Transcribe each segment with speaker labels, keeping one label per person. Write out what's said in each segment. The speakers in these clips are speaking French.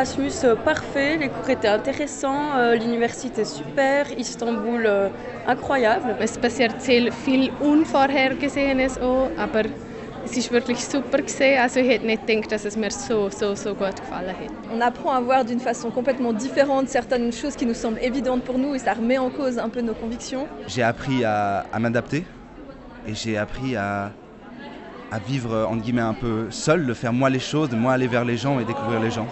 Speaker 1: Erasmus parfait, les cours étaient intéressants, l'université super, Istanbul incroyable.
Speaker 2: Es passiert sehr viel Unvorhergesehenes auch, aber es ist wirklich super gewesen. Also ich hätte nicht gedacht, dass es mir so gut gefallen hat.
Speaker 3: On apprend à voir d'une façon complètement différente certaines choses qui nous semblent évidentes pour nous et ça remet en cause un peu nos convictions.
Speaker 4: J'ai appris à m'adapter et j'ai appris à vivre entre guillemets un peu seul, de faire moi les choses, de moi aller vers les gens et découvrir les gens.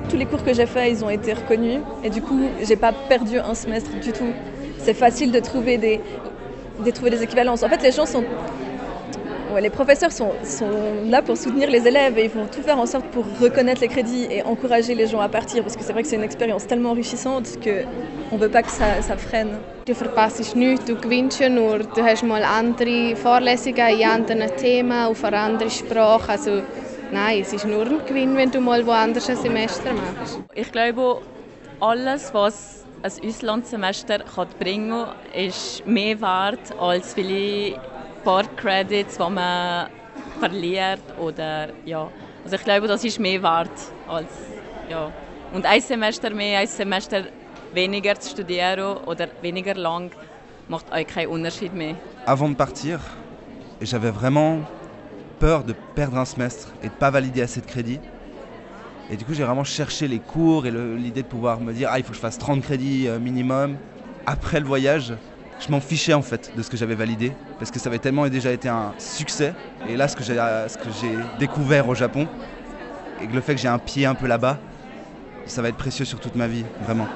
Speaker 3: Tous les cours que j'ai faits, ils ont été reconnus et du coup, j'ai pas perdu un semestre du tout. C'est facile de trouver des équivalences. En fait, les professeurs sont là pour soutenir les élèves et ils vont tout faire en sorte pour reconnaître les crédits et encourager les gens à partir parce que c'est vrai que c'est une expérience tellement enrichissante qu'on ne veut pas que ça freine.
Speaker 2: Du verpasst nichts, du gewinnst ja nur. Du hast mal andere Vorlesungen in anderen Themen, auf einer anderen Sprache. Also, nein, es ist nur ein Gewinn, wenn du mal woanders ein Semester machst.
Speaker 5: Ich glaube, alles, was ein Auslandssemester bringen kann, ist mehr wert als viele paar Credits, die man verliert. Oder, ja. Also ich glaube, das ist mehr wert als... Ja. Und ein Semester mehr, ein Semester weniger zu studieren oder weniger lang macht auch keinen Unterschied mehr.
Speaker 4: Avant de partir, j'avais vraiment peur de perdre un semestre et de ne pas valider assez de crédits. Et du coup, j'ai vraiment cherché les cours et l'idée de pouvoir me dire « Ah, il faut que je fasse 30 crédits minimum ». Après le voyage, je m'en fichais en fait de ce que j'avais validé parce que ça avait tellement déjà été un succès. Et là, ce que j'ai découvert au Japon et que le fait que j'ai un pied un peu là-bas, ça va être précieux sur toute ma vie, vraiment.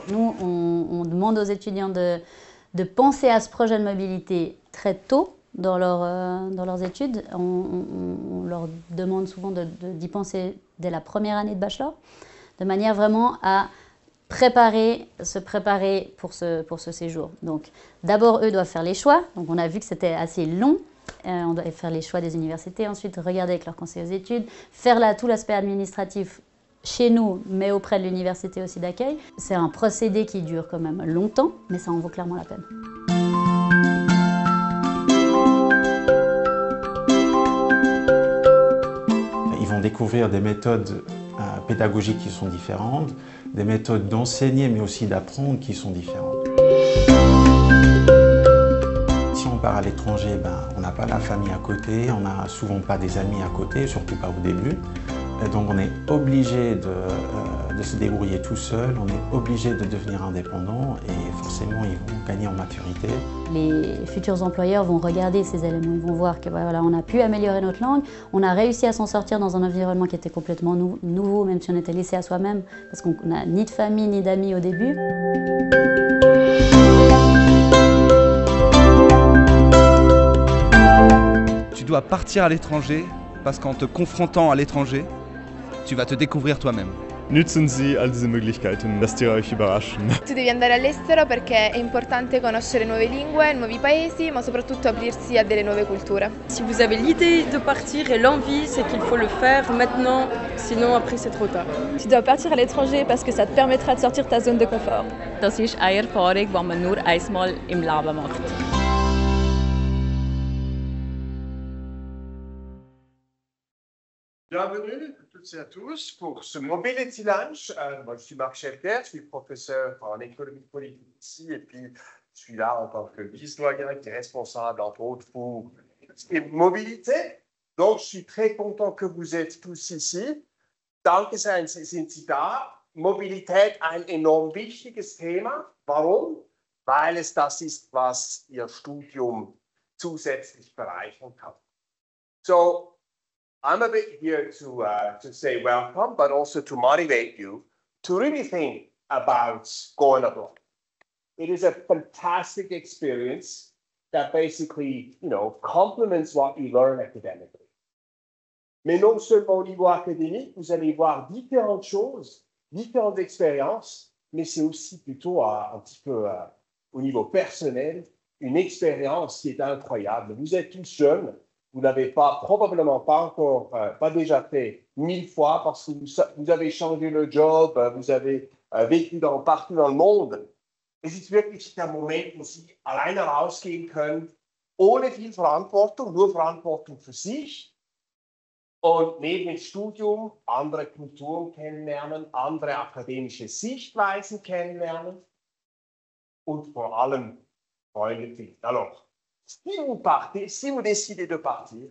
Speaker 6: Nous, on demande aux étudiants de penser à ce projet de mobilité très tôt dans leurs études. On leur demande souvent d'y penser dès la première année de bachelor, de manière vraiment à se préparer pour ce séjour. Donc, d'abord, eux doivent faire les choix. Donc, on a vu que c'était assez long. On doit faire les choix des universités, ensuite regarder avec leur conseil aux études, faire tout l'aspect administratif chez nous, mais auprès de l'université aussi d'accueil. C'est un procédé qui dure quand même longtemps, mais ça en vaut clairement la peine.
Speaker 7: Ils vont découvrir des méthodes pédagogiques qui sont différentes, des méthodes d'enseigner mais aussi d'apprendre qui sont différentes. Si on part à l'étranger, on n'a pas la famille à côté, on n'a souvent pas des amis à côté, surtout pas au début. Donc on est obligé de se débrouiller tout seul, on est obligé de devenir indépendant et forcément ils vont gagner en maturité.
Speaker 6: Les futurs employeurs vont regarder ces éléments, ils vont voir que voilà, on a pu améliorer notre langue, on a réussi à s'en sortir dans un environnement qui était complètement nouveau, même si on était laissé à soi-même, parce qu'on n'a ni de famille ni d'amis au début.
Speaker 4: Tu dois partir à l'étranger parce qu'en te confrontant à l'étranger, tu vas te découvrir toi-même.
Speaker 8: Nutzen Sie all diese Möglichkeiten, lasst ihr euch überraschen.
Speaker 2: Tu devi andare all'estero perché è importante conoscere nuove lingue, nuovi paesi, ma soprattutto aprirsi a delle nuove culture.
Speaker 1: Si vous avez l'idée de partir et l'envie, c'est qu'il faut le faire maintenant, sinon après c'est trop tard.
Speaker 3: Tu dois partir à l'étranger parce que ça te permettra de sortir de ta zone de confort.
Speaker 5: Das ist eine Erfahrung, die man nur einmal im Leben macht.
Speaker 9: Bienvenue à toutes et à tous pour ce Mobility Lunch. Moi, je suis Marc Schelker, je suis professeur en économie politique ici et puis je suis là en tant que vice-doyen qui est responsable, entre autres, pour mobilité. Donc, je suis très content que vous êtes tous ici. Danke sind Sie da. Mobilität ein enorm wichtiges Thema. Warum? Weil es das ist, was Ihr Studium zusätzlich bereichern kann. So, I'm a bit here to say welcome, but also to motivate you to really think about going abroad. It is a fantastic experience that basically, complements what you learn academically. Mais non seulement au niveau académique, vous allez voir différentes choses, différentes expériences mais c'est aussi plutôt un petit peu au niveau personnel, une expérience qui est incroyable. Vous êtes tous jeunes, vous n'avez probablement pas encore, pas déjà fait 1000 fois parce que vous avez changé le job, vous avez vécu partout dans le monde. Es ist wirklich der Moment, wo Sie alleine rausgehen können, ohne viel Verantwortung, nur Verantwortung für sich. Und neben dem Studium andere Kulturen kennenlernen, andere akademische Sichtweisen kennenlernen und vor allem Freunde finden. Alors, si vous partez, si vous décidez de partir,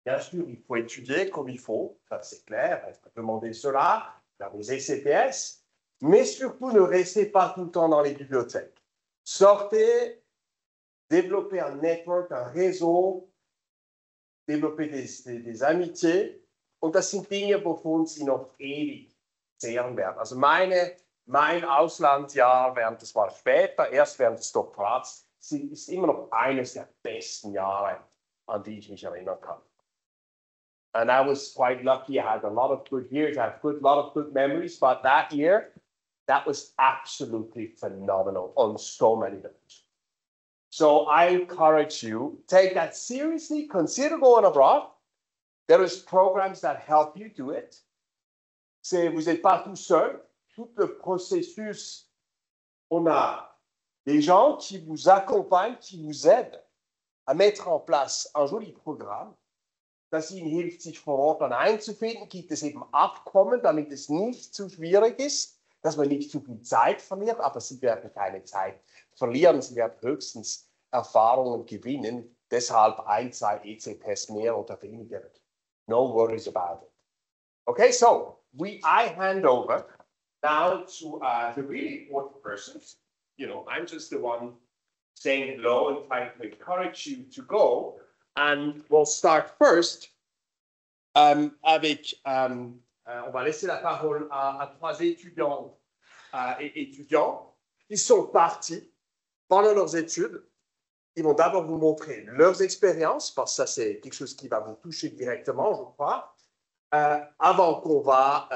Speaker 9: bien sûr, il faut étudier comme il faut, ça c'est clair, il faut demander cela, faire des ECTS, mais surtout ne restez pas tout le temps dans les bibliothèques. Sortez, développez un network, un réseau, développer des amitiés. Und das sind Dinge, wovon Sie noch ewig zehren werden. Also mein Auslandsjahr, das war später, erst während des Doktorats, ist immer noch eines der besten Jahre, an die ich mich erinnern kann. And I was quite lucky. I had a lot of good years. I have a lot of good memories. But that year, that was absolutely phenomenal on so many levels. So I encourage you, take that seriously, consider going abroad. There is programs that help you do it. Vous n'êtes pas tout seul. Tout le processus, on a des gens qui vous accompagnent, qui vous aident à mettre en place un joli Programm, das Ihnen hilft, sich vor Ort dann einzufinden. Gibt es eben Abkommen, damit es nicht zu schwierig ist, dass man nicht zu viel Zeit verliert, aber Sie werden keine Zeit verlieren, Sie werden höchstens Erfahrungen gewinnen, deshalb 1, 2 ECTS mehr oder weniger. No worries about it. Okay, so I hand over now to the really important persons. You know, I'm just the one saying hello and trying to encourage you to go. And we'll start first on va laisser la parole à 3 étudiants et étudiants qui sont partis pendant leurs études. Ils vont d'abord vous montrer leurs expériences, parce que ça, c'est quelque chose qui va vous toucher directement, je crois, avant qu'on va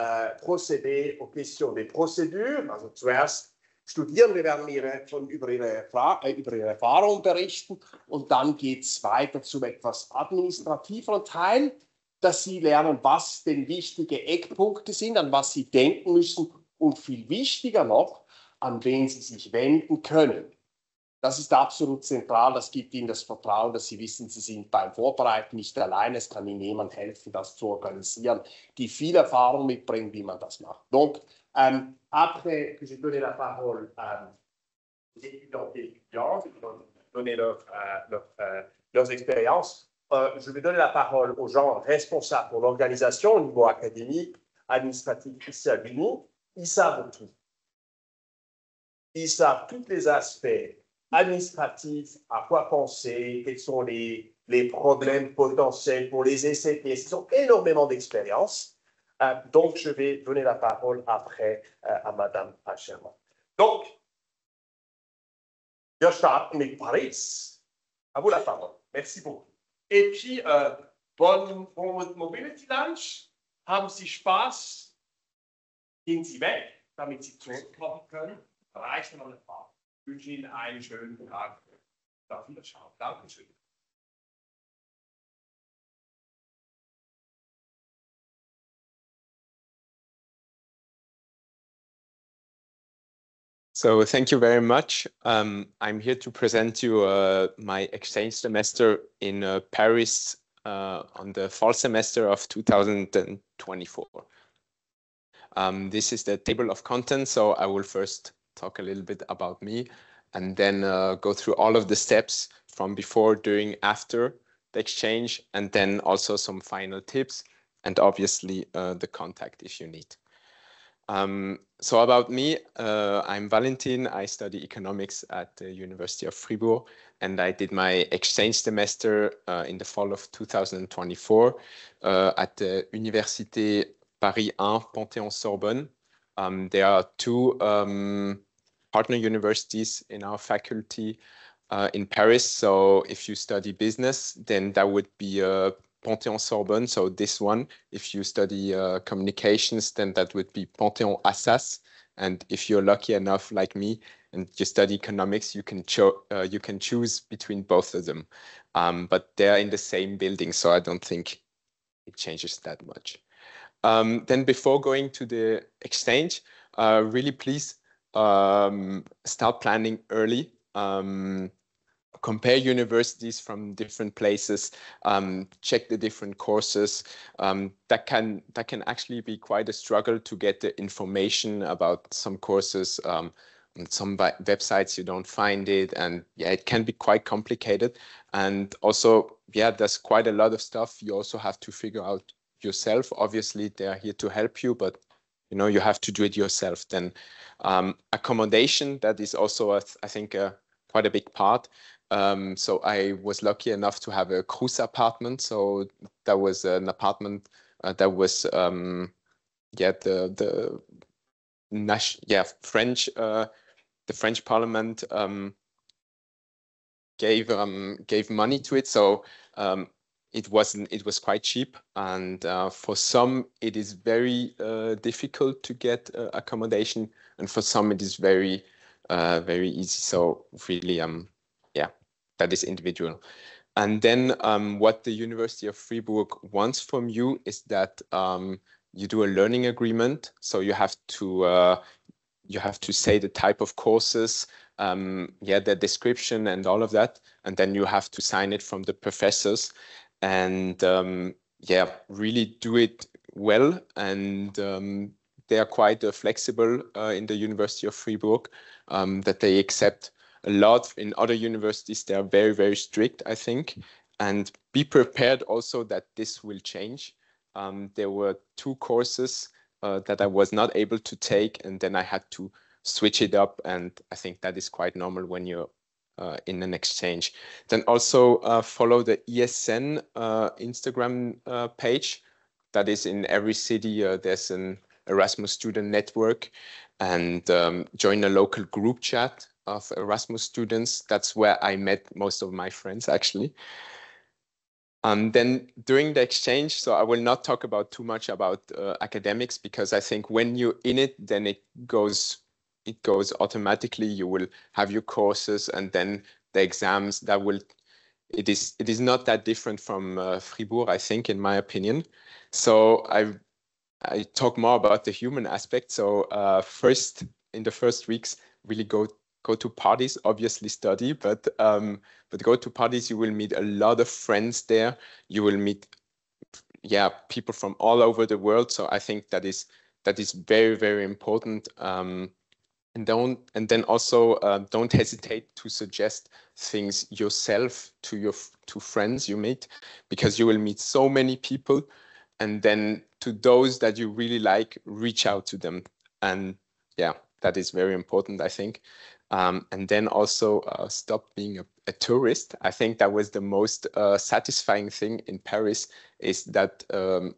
Speaker 9: procéder aux questions des Procedures. Also zuerst studieren, wir werden über ihre Erfahrungen berichten und dann geht es weiter zum etwas administrativeren Teil, dass Sie lernen, was denn wichtige Eckpunkte sind, an was Sie denken müssen und viel wichtiger noch, an wen Sie sich wenden können. Das ist absolut zentral, das gibt Ihnen das Vertrauen, dass Sie wissen, Sie sind beim Vorbereiten nicht allein, es kann Ihnen jemand helfen, das zu organisieren, die viel Erfahrung mitbringt, wie man das macht. Donc, après que j'ai donné la parole aux étudiants et étudiants, qui vont donner leurs expériences, je vais donner la parole aux gens responsables pour l'organisation au niveau académique, administratif ici à l'UNI. Ils savent tout. Ils savent tous les aspects administratifs, à quoi penser, quels sont les problèmes potentiels pour les ECTS. Ils ont énormément d'expérience. Donc, je vais donner la parole après à Madame Aschermann. Donc, wir starten mit Paris. À vous la parole. Merci beaucoup. Et puis, bon Mobility Lunch. Haben Sie Spaß? Gehen Sie weg, damit Sie zurückkommen können. Reicht noch eine Fahrt. Ich wünsche Ihnen einen schönen Tag. Auf Wiederschauen. Dankeschön.
Speaker 10: So thank you very much. I'm here to present you my exchange semester in Paris on the fall semester of 2024. This is the table of contents, so I will first talk a little bit about me and then go through all of the steps from before, during, after the exchange, and then also some final tips and obviously the contact if you need. So about me, I'm Valentin. I study economics at the University of Fribourg, and I did my exchange semester in the fall of 2024 at the Université Paris 1 Panthéon-Sorbonne. There are 2 partner universities in our faculty in Paris. So if you study business, then that would be Panthéon-Sorbonne, so this one. If you study communications, then that would be Panthéon-Assas. And if you're lucky enough, like me, and you study economics, you can choose between both of them. But they're in the same building, so I don't think it changes that much. Then before going to the exchange, really please start planning early. Compare universities from different places, check the different courses. That can actually be quite a struggle to get the information about some courses. On some websites you don't find it, and yeah, it can be quite complicated. And also, yeah, there's quite a lot of stuff you also have to figure out yourself. Obviously, they are here to help you, but you know, you have to do it yourself. Then accommodation, that is also, I think, quite a big part. So I was lucky enough to have a Crous apartment. So that was an apartment that was, the French Parliament gave money to it. So it was quite cheap, and for some it is very difficult to get accommodation, and for some it is very easy. So really, yeah, that is individual. And then what the University of Fribourg wants from you is that you do a learning agreement. So you have to say the type of courses, the description and all of that, and then you have to sign it from the professors. And really do it well. And they are quite flexible in the University of Fribourg, that they accept a lot. In other universities, they are very, very strict, I think. And be prepared also that this will change. There were 2 courses that I was not able to take, and then I had to switch it up. And I think that is quite normal when you're in an exchange. Then also follow the ESN Instagram page. That is in every city. There's an Erasmus student network, and join a local group chat of Erasmus students. That's where I met most of my friends, actually. Then during the exchange, so I will not talk about too much about academics, because I think when you're in it, then it goes automatically. You will have your courses and then the exams. It is not that different from Fribourg, I think, in my opinion. So I talk more about the human aspect. So first, in the first weeks, really go to parties, obviously study, but go to parties. You will meet a lot of friends there. You will meet people from all over the world. So I think that is very, very important. And then also don't hesitate to suggest things yourself to friends you meet, because you will meet so many people. And then to those that you really like, reach out to them. And yeah, that is very important, I think. And then also stop being a tourist. I think that was the most satisfying thing in Paris, is that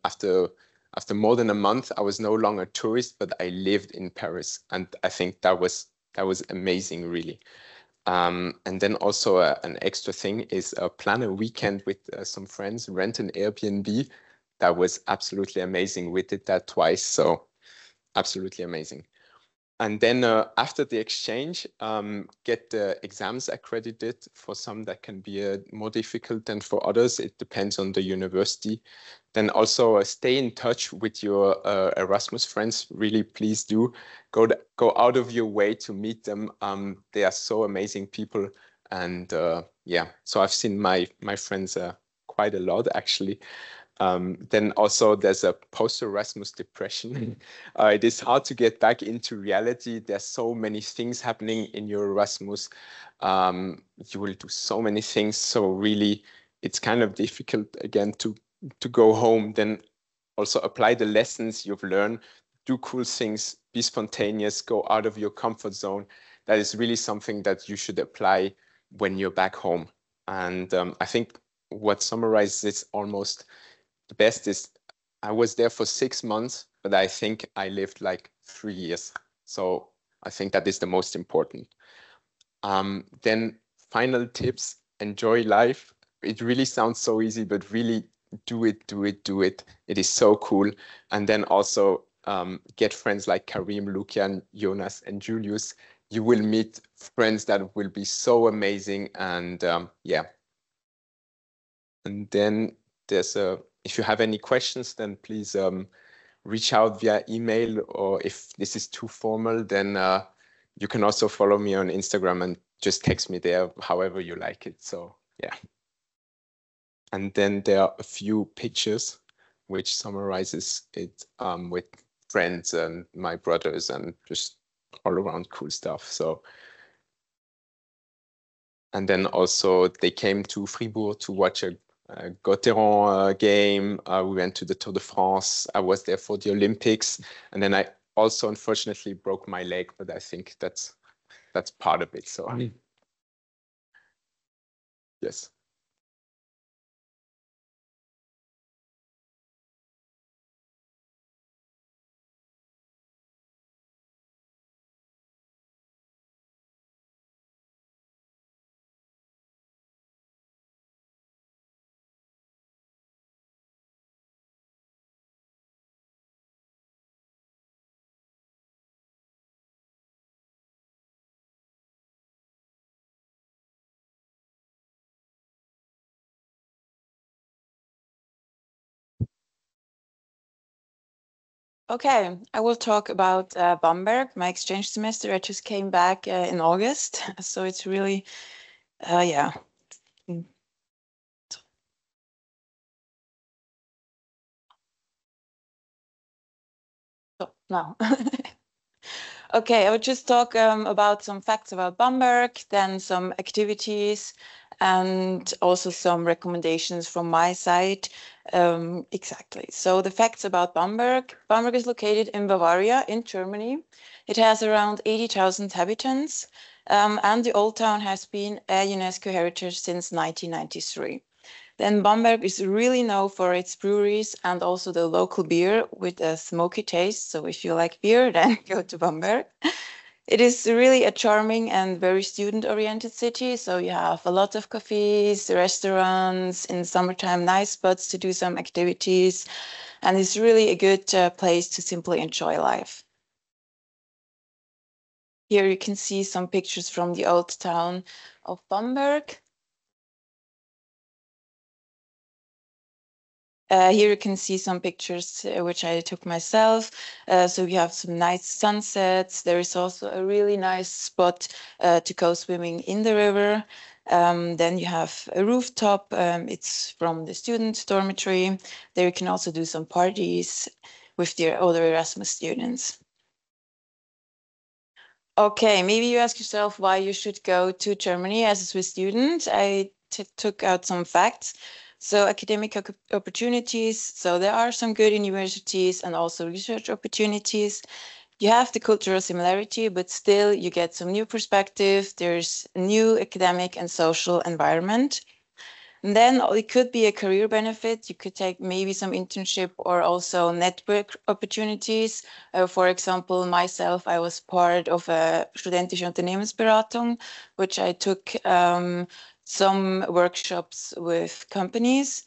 Speaker 10: after more than a month, I was no longer a tourist, but I lived in Paris. And I think that was amazing, really. And then also an extra thing is plan a weekend with some friends, rent an Airbnb. That was absolutely amazing. We did that twice, so absolutely amazing. And then after the exchange, get the exams accredited. For some, that can be more difficult than for others. It depends on the university. Then also stay in touch with your Erasmus friends. Really, please do go out of your way to meet them. They are so amazing people. And so I've seen my friends quite a lot, actually. Then also there's a post-Erasmus depression. It is hard to get back into reality. There's so many things happening in your Erasmus. You will do so many things. So really, it's kind of difficult again to go home. Then also apply the lessons you've learned, do cool things, be spontaneous, go out of your comfort zone. That is really something that you should apply when you're back home. And I think what summarizes it almost the best is I was there for 6 months, but I think I lived like 3 years. So I think that is the most important. Then final tips, enjoy life. It really sounds so easy, but really do it. It is so cool. And then also get friends like Karim, Lukian, Jonas, and Julius, you will meet friends that will be so amazing. And yeah. And then there's if you have any questions, then please reach out via email, or if this is too formal, then you can also follow me on Instagram and just text me there, however you like it. So yeah. And then there are a few pictures which summarizes it with friends and my brothers and just all around cool stuff. So, and then also they came to Fribourg to watch a Gauthieron game. We went to the Tour de France. I was there for the Olympics, and then I also unfortunately broke my leg, but I think that's part of it. So yes.
Speaker 11: Okay, I will talk about Bamberg, my exchange semester. I just came back in August, so it's really, yeah. So now, okay, I will just talk about some facts about Bamberg, then some activities, and also some recommendations from my side. Exactly. So the facts about Bamberg. Bamberg is located in Bavaria, in Germany. It has around 80,000 inhabitants, and the Old Town has been a UNESCO heritage since 1993. Then Bamberg is really known for its breweries and also the local beer with a smoky taste. So if you like beer, then go to Bamberg. It is really a charming and very student-oriented city. So you have a lot of cafes, restaurants, in summertime, nice spots to do some activities. And it's really a good place to simply enjoy life. Here you can see some pictures from the old town of Bamberg. Here you can see some pictures which I took myself. So we have some nice sunsets. There is also a really nice spot to go swimming in the river. Then you have a rooftop. It's from the student dormitory. There you can also do some parties with the other Erasmus students. Okay, maybe you ask yourself why you should go to Germany as a Swiss student. I took out some facts. So academic opportunities. So there are some good universities and also research opportunities. You have the cultural similarity, but still you get some new perspective. There's a new academic and social environment. And then it could be a career benefit. You could take maybe some internship or also network opportunities. For example, myself, I was part of a studentische Unternehmensberatung, which I took some workshops with companies,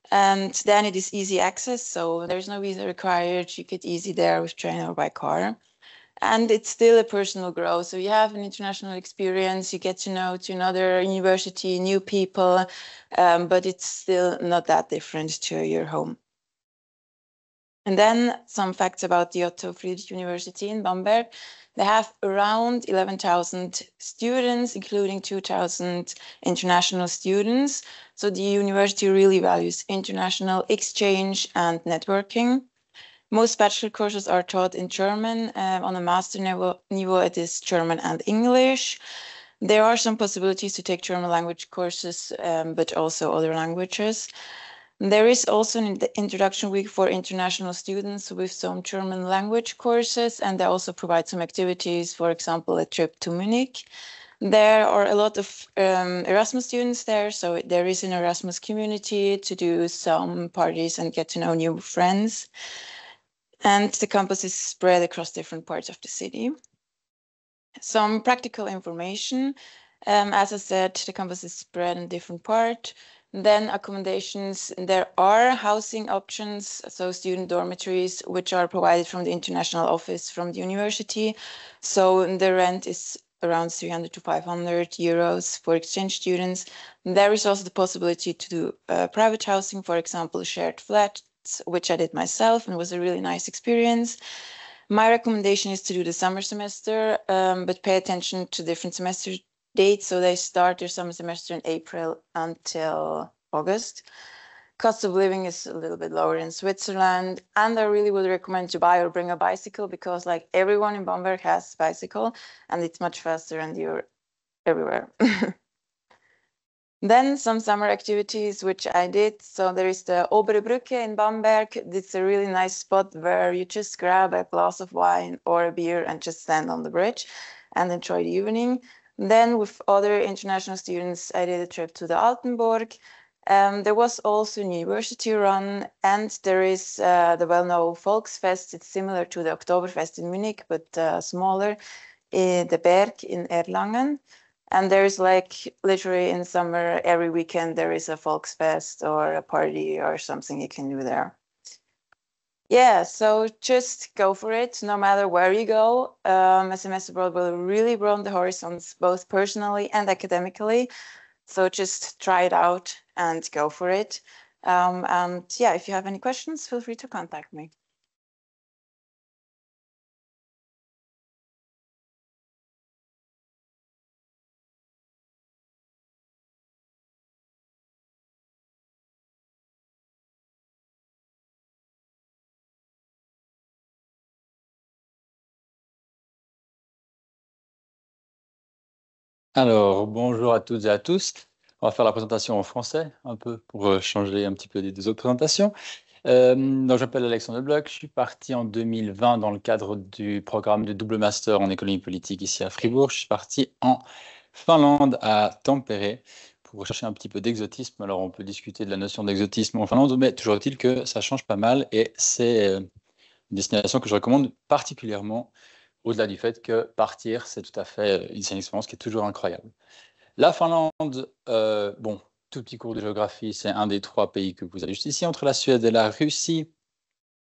Speaker 11: and then it is easy access. So there's no visa required. You get easy there with train or by car. And it's still a personal growth. So you have an international experience, you get to know to another university, new people, but it's still not that different to your home. And then some facts about the Otto Friedrich University in Bamberg. They have around 11,000 students, including 2,000 international students. So the university really values international exchange and networking. Most bachelor courses are taught in German. On a master level, it is German and English. There are some possibilities to take German language courses, but also other languages. There is also an introduction week for international students with some German language courses, and they also provide some activities, for example, a trip to Munich. There are a lot of Erasmus students there, so there is an Erasmus community to do some parties and get to know new friends. And the campus is spread across different parts of the city. Some practical information. As I said, the campus is spread in different parts. Then accommodations, there are housing options, so student dormitories, which are provided from the international office from the university. So the rent is around 300 to 500 euros for exchange students. There is also the possibility to do private housing, for example, shared flats, which I did myself and was a really nice experience. My recommendation is to do the summer semester, but pay attention to different semester dates. So they start their summer semester in April until August. Cost of living is a little bit lower in Switzerland, and I really would recommend to buy or bring a bicycle because like everyone in Bamberg has a bicycle and it's much faster and you're everywhere. Then some summer activities, which I did. So there is the Obere Brücke in Bamberg. It's a really nice spot where you just grab a glass of wine or a beer and just stand on the bridge and enjoy the evening. Then with other international students, I did a trip to the Altenburg. There was also a university run, and there is the well-known Volksfest. It's similar to the Oktoberfest in Munich, but smaller, the Berg in Erlangen. And there's like literally in summer, every weekend, there is a Volksfest or a party or something you can do there. Yeah, so just go for it, no matter where you go. A semester abroad will really broaden the horizons, both personally and academically. So just try it out and go for it. And yeah, if you have any questions, feel free to contact me.
Speaker 12: Alors, bonjour à toutes et à tous. On va faire la présentation en français, un peu, pour changer un petit peu des deux autres présentations. Donc, je m'appelle Alexandre Bloch. Je suis parti en 2020 dans le cadre du programme de double master en économie politique ici à Fribourg. Je suis parti en Finlande, à Tampere, pour rechercher un petit peu d'exotisme. Alors, on peut discuter de la notion d'exotisme en Finlande, mais toujours est-il que ça change pas mal et c'est une destination que je recommande particulièrement, au-delà du fait que partir, c'est tout à fait une expérience qui est toujours incroyable. La Finlande, bon, tout petit cours de géographie, c'est un des 3 pays que vous avez juste ici, entre la Suède et la Russie.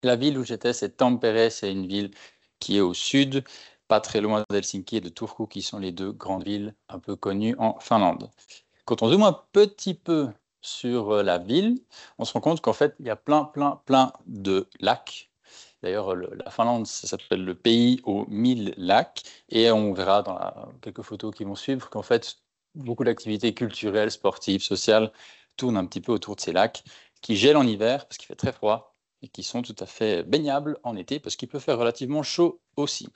Speaker 12: La ville où j'étais, c'est Tampere, c'est une ville qui est au sud, pas très loin d'Helsinki et de Turku, qui sont les 2 grandes villes un peu connues en Finlande. Quand on zoome un petit peu sur la ville, on se rend compte qu'en fait, il y a plein de lacs. D'ailleurs, la Finlande, ça s'appelle le pays aux 1000 lacs. Et on verra dans quelques photos qui vont suivre qu'en fait, beaucoup d'activités culturelles, sportives, sociales tournent un petit peu autour de ces lacs qui gèlent en hiver parce qu'il fait très froid et qui sont tout à fait baignables en été parce qu'il peut faire relativement chaud aussi.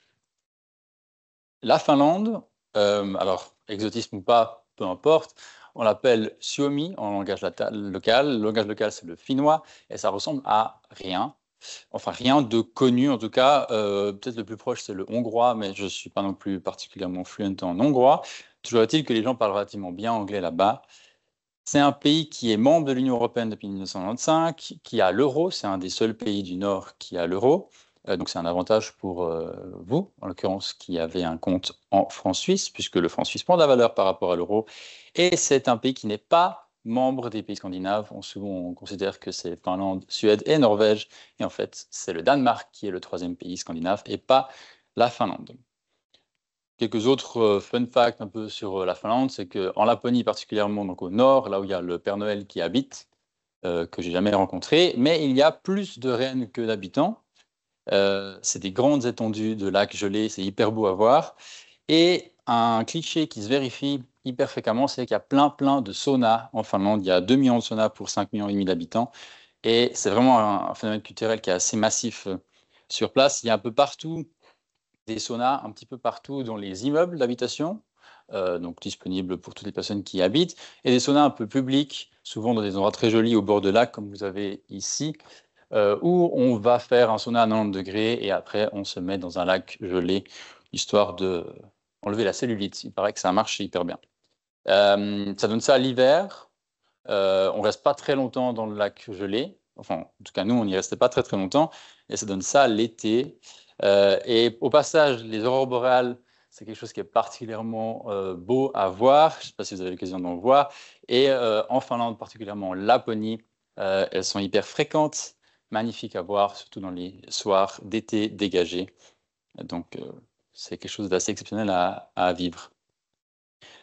Speaker 12: La Finlande, alors exotisme ou pas, peu importe, on l'appelle Suomi en langage local. Le langage local, c'est le finnois et ça ressemble à rien. Enfin, rien de connu, en tout cas. Peut-être le plus proche, c'est le hongrois, mais je ne suis pas non plus particulièrement fluent en hongrois. Toujours est-il que les gens parlent relativement bien anglais là-bas. C'est un pays qui est membre de l'Union européenne depuis 1995, qui a l'euro. C'est un des seuls pays du Nord qui a l'euro. Donc, c'est un avantage pour vous, en l'occurrence, qui avez un compte en francs suisses, puisque le franc suisse prend de la valeur par rapport à l'euro. Et c'est un pays qui n'est pas membre des pays scandinaves. On considère que c'est Finlande, Suède et Norvège. Et en fait, c'est le Danemark qui est le 3e pays scandinave et pas la Finlande. Quelques autres fun facts un peu sur la Finlande, c'est qu'en Laponie particulièrement, donc au nord, là où il y a le Père Noël qui habite, que j'ai jamais rencontré, mais il y a plus de rennes que d'habitants. C'est des grandes étendues de lacs gelés, c'est hyper beau à voir. Et un cliché qui se vérifie hyper fréquemment, c'est qu'il y a plein de saunas en Finlande. Il y a 2 millions de saunas pour 5,5 millions d'habitants. Et c'est vraiment un phénomène culturel qui est assez massif sur place. Il y a un peu partout des saunas, un petit peu partout dans les immeubles d'habitation, donc disponibles pour toutes les personnes qui y habitent, et des saunas un peu publics, souvent dans des endroits très jolis au bord de lac, comme vous avez ici, où on va faire un sauna à 90 degrés et après on se met dans un lac gelé, histoire de enlever la cellulite. Il paraît que ça marche hyper bien. Ça donne ça l'hiver. On ne reste pas très longtemps dans le lac gelé. Enfin, en tout cas, nous, on n'y restait pas très longtemps. Et ça donne ça l'été. Et au passage, les aurores boréales, C'est quelque chose qui est particulièrement beau à voir. Je ne sais pas si vous avez l'occasion d'en voir. Et en Finlande, particulièrement en Laponie, elles sont hyper fréquentes, magnifiques à voir, surtout dans les soirs d'été dégagés. Donc, c'est quelque chose d'assez exceptionnel à vivre.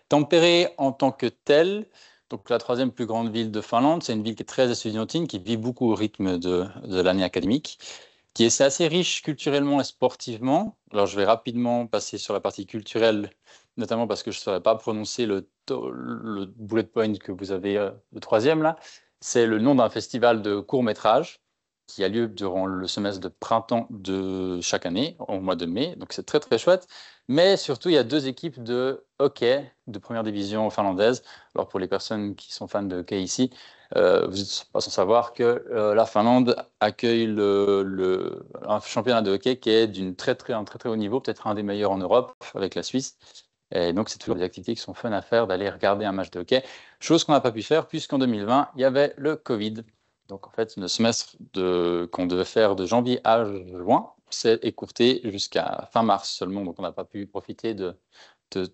Speaker 12: Tampere en tant que telle, donc la troisième plus grande ville de Finlande, c'est une ville qui est très estudiantine, qui vit beaucoup au rythme de l'année académique, qui est assez riche culturellement et sportivement. Alors, je vais rapidement passer sur la partie culturelle, notamment parce que je ne saurais pas prononcer le bullet point que vous avez, le troisième là. C'est le nom d'un festival de court-métrage qui a lieu durant le semestre de printemps de chaque année, au mois de mai. Donc, c'est très, très chouette. Mais surtout, il y a 2 équipes de hockey de première division finlandaise. Alors, pour les personnes qui sont fans de hockey ici, vous n'êtes pas sans savoir que la Finlande accueille un championnat de hockey qui est d'un très, très haut niveau, peut-être un des meilleurs en Europe avec la Suisse. Et donc, c'est toujours des activités qui sont fun à faire, d'aller regarder un match de hockey. Chose qu'on n'a pas pu faire puisqu'en 2020, il y avait le Covid. Donc, en fait, le semestre qu'on devait faire de janvier à juin s'est écourté jusqu'à fin mars seulement. Donc, on n'a pas pu profiter de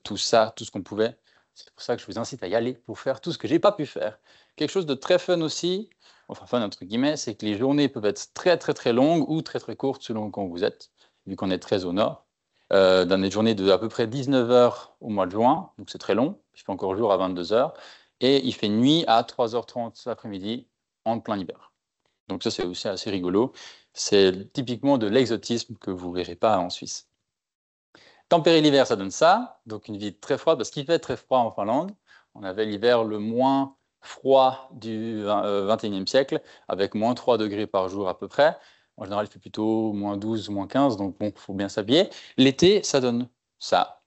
Speaker 12: tout ça, tout ce qu'on pouvait. C'est pour ça que je vous incite à y aller pour faire tout ce que je n'ai pas pu faire. Quelque chose de très fun aussi, enfin fun entre guillemets, c'est que les journées peuvent être très, très, très longues ou très, très courtes selon quand vous êtes, vu qu'on est très au nord. Dans des journées de à peu près 19 heures au mois de juin, donc c'est très long. Il fait encore jour à 22 heures. Et il fait nuit à 3h30 l'après-midi en plein hiver. Donc ça, c'est aussi assez rigolo. C'est typiquement de l'exotisme que vous ne verrez pas en Suisse. Tempérer l'hiver, ça donne ça. Donc une ville très froide, parce qu'il fait très froid en Finlande. On avait l'hiver le moins froid du 21e siècle, avec moins 3 degrés par jour à peu près. En général, il fait plutôt moins 12, moins 15, donc bon, il faut bien s'habiller. L'été, ça donne ça.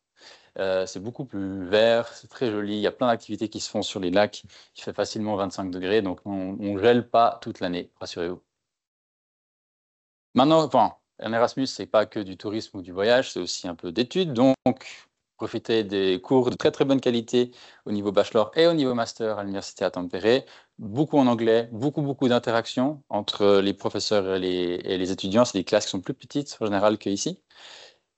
Speaker 12: C'est beaucoup plus vert, c'est très joli. Il y a plein d'activités qui se font sur les lacs. Il fait facilement 25 degrés, donc on ne gèle pas toute l'année, rassurez-vous. Maintenant, enfin, un Erasmus, ce n'est pas que du tourisme ou du voyage, c'est aussi un peu d'études. Donc, profitez des cours de très très bonne qualité au niveau bachelor et au niveau master à l'université à Tampere. Beaucoup en anglais, beaucoup d'interactions entre les professeurs et les étudiants. C'est des classes qui sont plus petites en général qu'ici.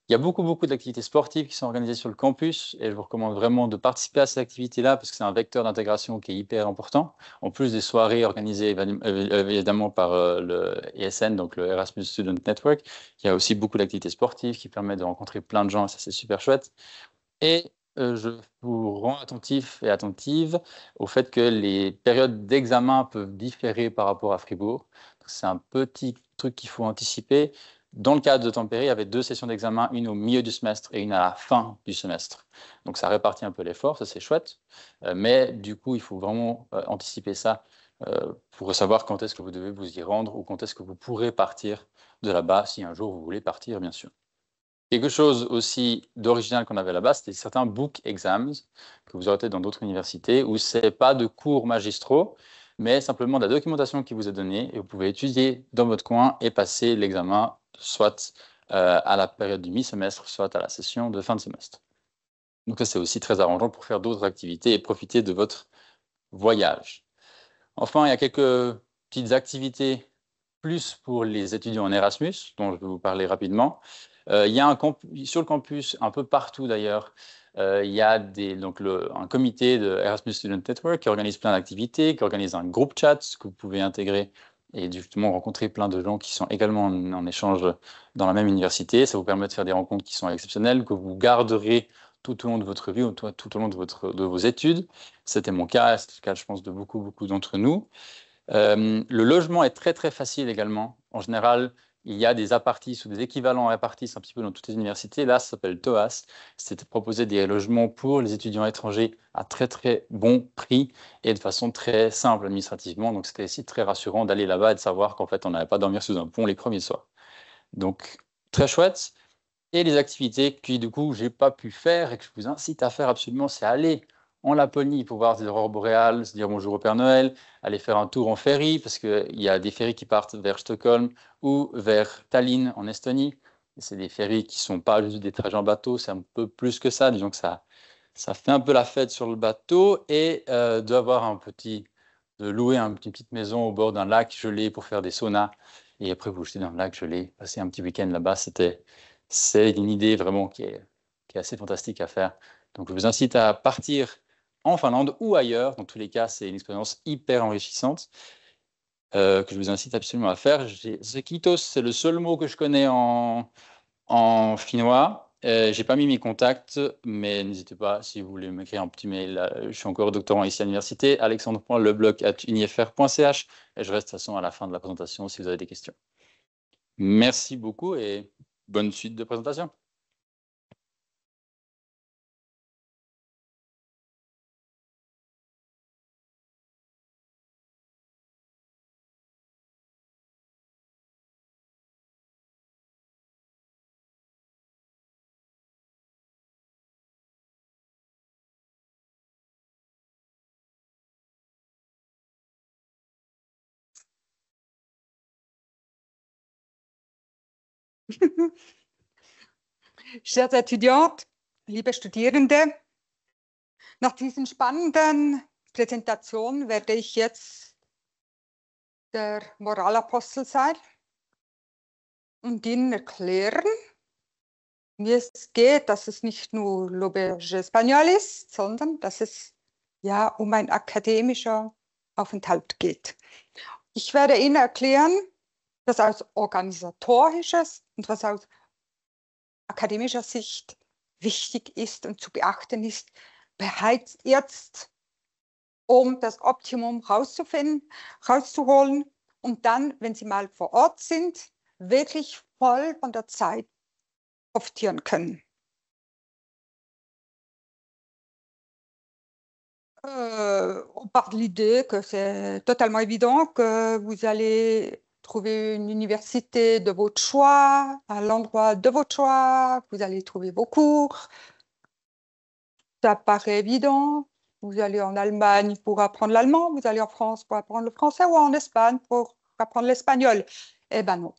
Speaker 12: Il y a beaucoup d'activités sportives qui sont organisées sur le campus et je vous recommande vraiment de participer à ces activités-là parce que c'est un vecteur d'intégration qui est hyper important. En plus des soirées organisées évidemment par le ESN, donc le Erasmus Student Network, il y a aussi beaucoup d'activités sportives qui permettent de rencontrer plein de gens et ça c'est super chouette. Et je vous rends attentif et attentive au fait que les périodes d'examen peuvent différer par rapport à Fribourg. C'est un petit truc qu'il faut anticiper. Dans le cadre de Tampere, il y avait 2 sessions d'examen, une au milieu du semestre et une à la fin du semestre. Donc ça répartit un peu l'effort, ça c'est chouette. Mais du coup, il faut vraiment anticiper ça pour savoir quand est-ce que vous devez vous y rendre ou quand est-ce que vous pourrez partir de là-bas si un jour vous voulez partir, bien sûr. Quelque chose aussi d'original qu'on avait là-bas, c'était certains book exams que vous aurez peut-être dans d'autres universités où ce n'est pas de cours magistraux, mais simplement de la documentation qui vous est donnée et vous pouvez étudier dans votre coin et passer l'examen soit à la période du mi-semestre, soit à la session de fin de semestre. Donc ça, c'est aussi très arrangeant pour faire d'autres activités et profiter de votre voyage. Enfin, il y a quelques petites activités plus pour les étudiants en Erasmus, dont je vais vous parler rapidement. Il y a sur le campus, un peu partout d'ailleurs, il y a un comité de Erasmus Student Network qui organise plein d'activités, qui organise un groupe chat que vous pouvez intégrer et justement rencontrer plein de gens qui sont également en échange dans la même université. Ça vous permet de faire des rencontres qui sont exceptionnelles, que vous garderez tout au long de votre vie ou tout au long de vos études. C'était mon cas, c'est le cas, je pense, de beaucoup d'entre nous. Le logement est très très facile également. En général, il y a des apartis ou des équivalents apartis un petit peu dans toutes les universités. Là, ça s'appelle TOAS. C'était proposer des logements pour les étudiants étrangers à très très bon prix et de façon très simple administrativement. Donc c'était aussi très rassurant d'aller là-bas et de savoir qu'en fait on n'allait pas dormir sous un pont les premiers soirs. Donc très chouette. Et les activités que du coup j'ai pas pu faire et que je vous incite à faire absolument, c'est aller en Laponie pour voir des aurores boréales, se dire bonjour au Père Noël, aller faire un tour en ferry, parce qu'il y a des ferries qui partent vers Stockholm ou vers Tallinn en Estonie. C'est des ferries qui ne sont pas juste des trajets en bateau, c'est un peu plus que ça. Disons que ça fait un peu la fête sur le bateau et de louer une petite maison au bord d'un lac gelé pour faire des saunas. Et après, vous jetez dans le lac gelé, passer un petit week-end là-bas, c'est une idée vraiment qui est qui est assez fantastique à faire. Donc, je vous incite à partir en Finlande ou ailleurs. Dans tous les cas, c'est une expérience hyper enrichissante que je vous incite absolument à faire. Zekitos, c'est le seul mot que je connais en finnois. Je n'ai pas mis mes contacts, mais n'hésitez pas si vous voulez m'écrire un petit mail. Je suis encore doctorant ici à l'université, alexandre.lebloch@unifr.ch, et je reste de toute façon à la fin de la présentation si vous avez des questions. Merci beaucoup et bonne suite de présentation.
Speaker 13: Chers étudiantes, liebe Studierende, nach diesen spannenden Präsentationen werde ich jetzt der Moralapostel sein und Ihnen erklären, wie es geht, dass es nicht nur l'auberge espagnol ist, sondern dass es ja um ein akademischer Aufenthalt geht. Ich werde Ihnen erklären, was aus organisatorisches und was aus akademischer Sicht wichtig ist und zu beachten ist, bereits jetzt, um das Optimum rauszuholen und dann, wenn Sie mal vor Ort sind, wirklich voll von der Zeit profitieren können. On part de l'idée que c'est totalement évident que vous allez trouver une université de votre choix, à l'endroit de votre choix, vous allez trouver vos cours. Ça paraît évident. Vous allez en Allemagne pour apprendre l'allemand, vous allez en France pour apprendre le français ou en Espagne pour apprendre l'espagnol. Eh ben non.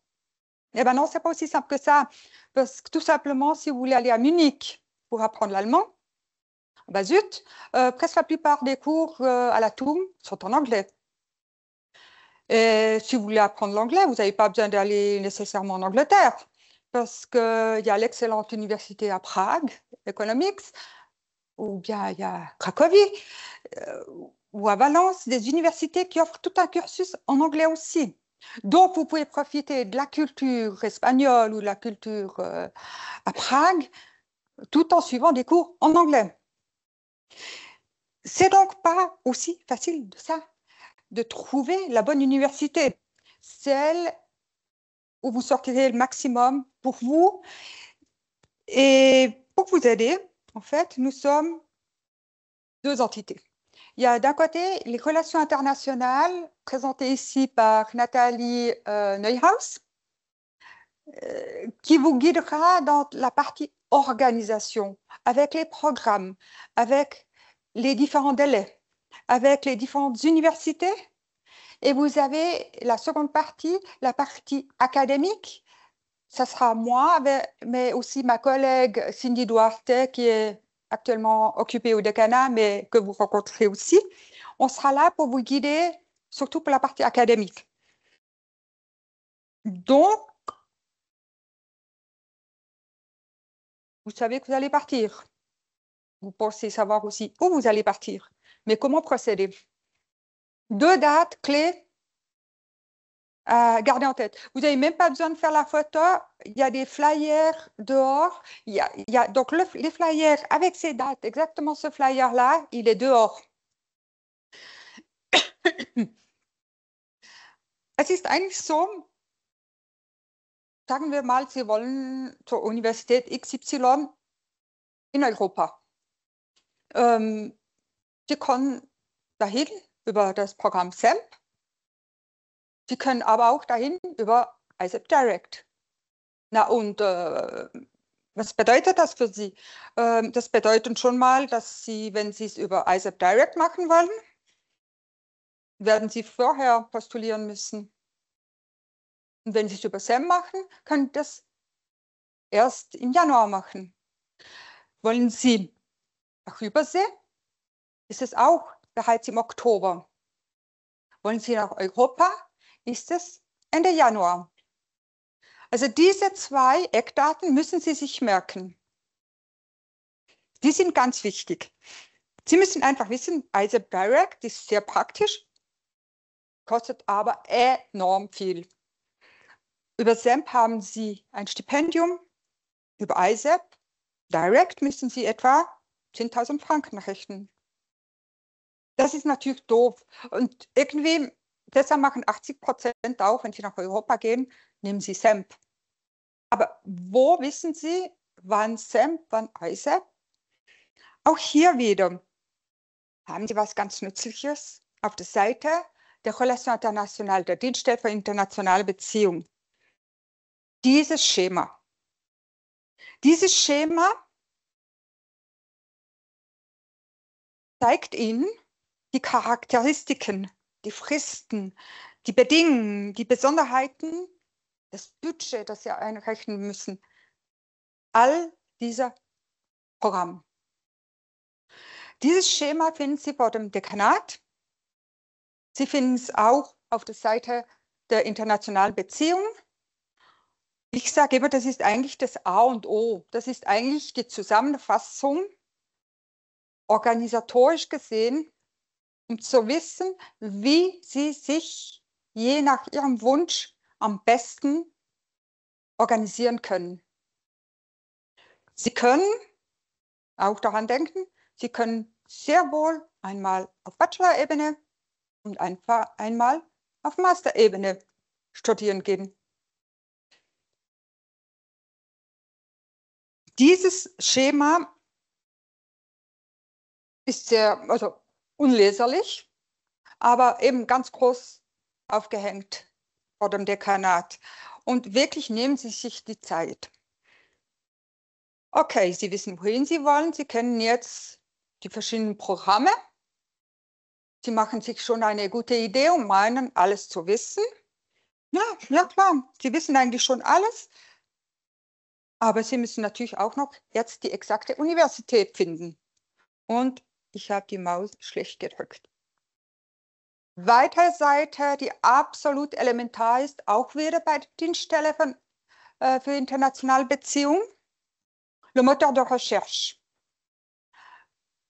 Speaker 13: Eh ben non, c'est pas aussi simple que ça. Parce que tout simplement, si vous voulez aller à Munich pour apprendre l'allemand, ben zut, presque la plupart des cours à la TUM sont en anglais. Et si vous voulez apprendre l'anglais, vous n'avez pas besoin d'aller nécessairement en Angleterre, parce qu'il y a l'excellente université à Prague, Economics, ou bien il y a Cracovie, ou à Valence, des universités qui offrent tout un cursus en anglais aussi. Donc, vous pouvez profiter de la culture espagnole ou de la culture à Prague, tout en suivant des cours en anglais. C'est donc pas aussi facile de ça, de trouver la bonne université, celle où vous sortirez le maximum pour vous. Et pour vous aider, en fait, nous sommes deux entités. Il y a d'un côté les relations internationales, présentées ici par Nathalie Neuhaus, qui vous guidera dans la partie organisation, avec les programmes, avec les différents délais, avec les différentes universités. Et vous avez la seconde partie, la partie académique. Ça sera moi, mais aussi ma collègue Cindy Duarte, qui est actuellement occupée au décanat, mais que vous rencontrez aussi. On sera là pour vous guider, surtout pour la partie académique. Donc, vous savez que vous allez partir. Vous pensez savoir aussi où vous allez partir, mais comment procéder. Deux dates clés à garder en tête. Vous n'avez même pas besoin de faire la photo. Il y a des flyers dehors. Donc, les flyers avec ces dates, exactement ce flyer-là, il est dehors. Es ist eigentlich so, sagen wir mal, Sie wollen zur Universität XY in Europa. Sie kommen dahin über das Programm SAMP. Sie können aber auch dahin über ISEP Direct. Na und was bedeutet das für Sie? Das bedeutet schon mal, dass Sie, wenn Sie es über ISEP Direct machen wollen, werden Sie vorher postulieren müssen. Und wenn Sie es über SAM machen, können Sie das erst im Januar machen. Wollen Sie nach Übersee? Ist es auch bereits im Oktober. Wollen Sie nach Europa? Ist es Ende Januar. Also diese zwei Eckdaten müssen Sie sich merken. Die sind ganz wichtig. Sie müssen einfach wissen, ISEP Direct ist sehr praktisch, kostet aber enorm viel. Über SEMP haben Sie ein Stipendium, über ISEP Direct müssen Sie etwa 10.000 Franken rechnen. Das ist natürlich doof. Und irgendwie, deshalb machen 80% auch, wenn Sie nach Europa gehen, nehmen Sie SEMP. Aber wo wissen Sie, wann SEMP, wann ISEP? Auch hier wieder haben Sie was ganz Nützliches auf der Seite der Relation Internationale, der Dienststelle für internationale Beziehungen. Dieses Schema zeigt Ihnen die Charakteristiken, die Fristen, die Bedingungen, die Besonderheiten, das Budget, das Sie einrechnen müssen. All dieser Programme. Dieses Schema finden Sie vor dem Dekanat. Sie finden es auch auf der Seite der internationalen Beziehungen. Ich sage immer, das ist eigentlich das A und O. Das ist eigentlich die Zusammenfassung, organisatorisch gesehen, um zu wissen, wie Sie sich je nach Ihrem Wunsch am besten organisieren können. Sie können auch daran denken, Sie können sehr wohl einmal auf Bachelor-Ebene und einmal auf Master-Ebene studieren gehen. Dieses Schema ist sehr unleserlich, aber eben ganz groß aufgehängt vor dem Dekanat. Und wirklich nehmen Sie sich die Zeit. Okay, Sie wissen, wohin Sie wollen. Sie kennen jetzt die verschiedenen Programme. Sie machen sich schon eine gute Idee und meinen, alles zu wissen. Ja klar, Sie wissen eigentlich schon alles. Aber Sie müssen natürlich auch noch jetzt die exakte Universität finden. Und ich habe die Maus schlecht gedrückt. Weitere Seite, die absolut elementar ist, auch wieder bei der Dienststelle für internationale Beziehungen, le moteur de recherche.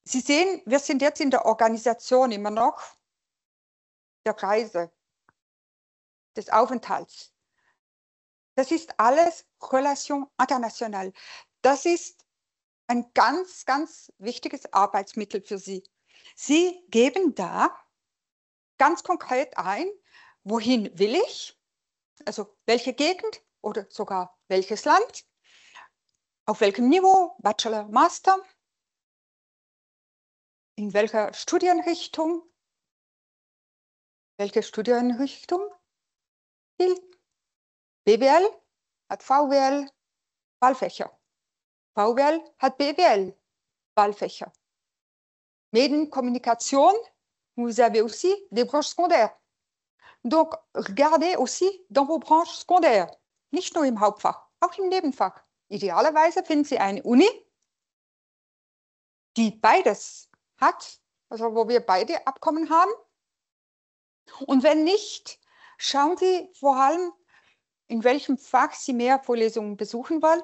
Speaker 13: Sie sehen, wir sind jetzt in der Organisation immer noch der Reise, des Aufenthalts. Das ist alles Relation internationale. Das ist ein ganz, ganz wichtiges Arbeitsmittel für Sie. Sie geben da ganz konkret ein, wohin will ich, also welche Gegend oder sogar welches Land, auf welchem Niveau, Bachelor, Master, in welcher Studienrichtung, welche Studienrichtung gilt. BWL hat VWL Wahlfächer. VWL hat BWL Wahlfächer. Medienkommunikation, vous avez aussi des branches secondaires. Donc, regardez aussi dans vos branches secondaires. Nicht nur im Hauptfach, auch im Nebenfach. Idealerweise finden Sie eine Uni, die beides hat, also wo wir beide Abkommen haben. Und wenn nicht, schauen Sie vor allem, in welchem Fach Sie mehr Vorlesungen besuchen wollen.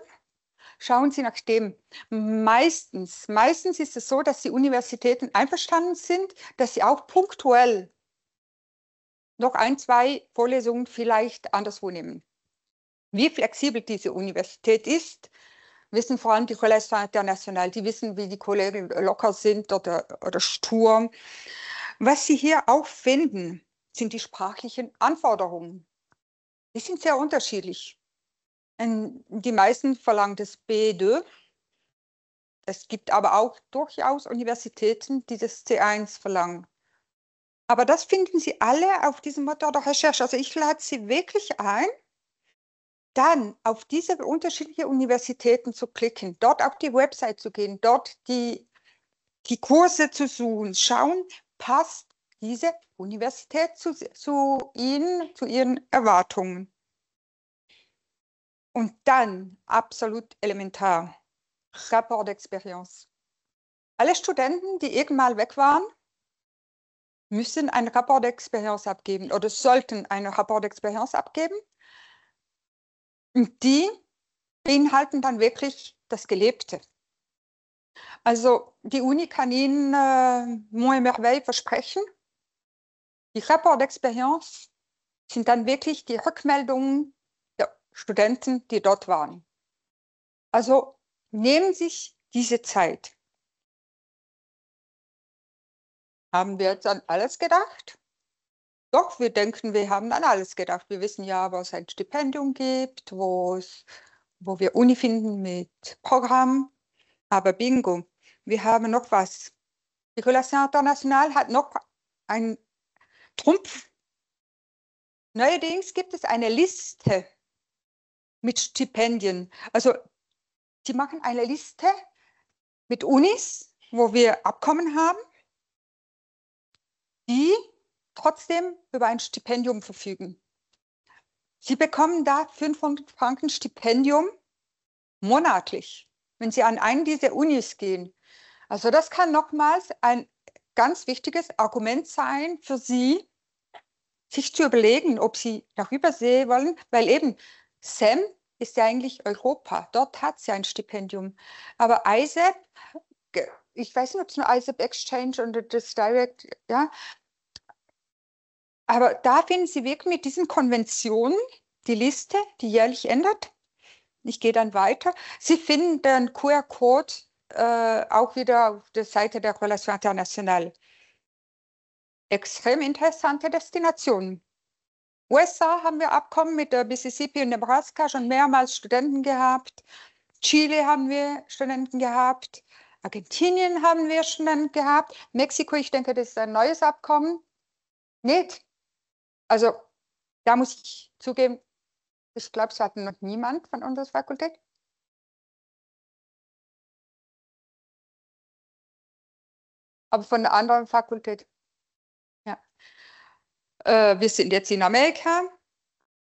Speaker 13: Schauen Sie nach dem. Meistens ist es so, dass die Universitäten einverstanden sind, dass sie auch punktuell noch 1, 2 Vorlesungen vielleicht anderswo nehmen. Wie flexibel diese Universität ist, wissen vor allem die Relation Internationale. Die wissen, wie die Kollegen locker sind oder stur. Was Sie hier auch finden, sind die sprachlichen Anforderungen. Die sind sehr unterschiedlich. Die meisten verlangen das B2. Es gibt aber auch durchaus Universitäten, die das C1 verlangen. Aber das finden Sie alle auf diesem Motor der Recherche. Also ich lade Sie wirklich ein, dann auf diese unterschiedlichen Universitäten zu klicken, dort auf die Website zu gehen, dort die Kurse zu suchen, schauen, passt diese Universität zu Ihnen, zu Ihren Erwartungen. Und dann, absolut elementar, Rapport d'Expérience. Alle Studenten, die irgendwann weg waren, müssen ein Rapport d'Expérience abgeben oder sollten ein Rapport d'Expérience abgeben. Und die beinhalten dann wirklich das Gelebte. Also die Uni kann Ihnen Mont et Merveille versprechen. Die Rapports d'Expérience sind dann wirklich die Rückmeldungen der Studenten, die dort waren. Also nehmen Sie sich diese Zeit. Haben wir jetzt an alles gedacht? Doch, wir denken, wir haben an alles gedacht. Wir wissen ja, wo es ein Stipendium gibt, wo wir Uni finden mit Programm. Aber bingo, wir haben noch was. Die Relation Internationale hat noch einen Trumpf. Neuerdings gibt es eine Liste mit Stipendien. Also, die machen eine Liste mit Unis, wo wir Abkommen haben, die trotzdem über ein Stipendium verfügen. Sie bekommen da 500 Franken Stipendium monatlich, wenn Sie an einen dieser Unis gehen. Also das kann nochmals ein ganz wichtiges Argument sein für Sie, sich zu überlegen, ob Sie darüber sehen wollen, weil eben SEM ist ja eigentlich Europa. Dort hat sie ein Stipendium. Aber ISEP, ich weiß nicht, ob es nur ISEP Exchange oder das Direct, ja. Aber da finden Sie wirklich mit diesen Konventionen die Liste, die jährlich ändert. Ich gehe dann weiter. Sie finden den QR-Code auch wieder auf der Seite der Relation Internationale. Extrem interessante Destinationen. USA haben wir Abkommen mit der Mississippi und Nebraska, schon mehrmals Studenten gehabt. Chile haben wir Studenten gehabt. Argentinien haben wir Studenten gehabt. Mexiko, ich denke, das ist ein neues Abkommen. Nicht. Also, da muss ich zugeben, ich glaube, es hat noch niemand von unserer Fakultät. Aber von der anderen Fakultät. Ja. Wir sind jetzt in Amerika,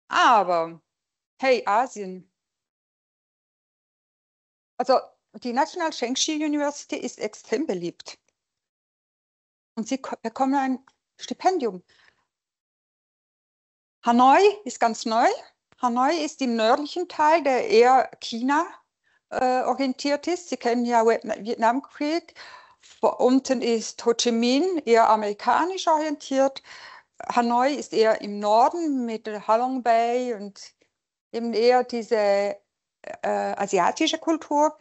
Speaker 13: aber hey, Asien. Also die National Shengshi University ist extrem beliebt. Und sie bekommen ein Stipendium. Hanoi ist ganz neu. Hanoi ist im nördlichen Teil, der eher China orientiert ist. Sie kennen ja Vietnamkrieg. Unten ist Ho Chi Minh, eher amerikanisch orientiert. Hanoi ist eher im Norden mit der Halong Bay und eben eher diese asiatische Kultur.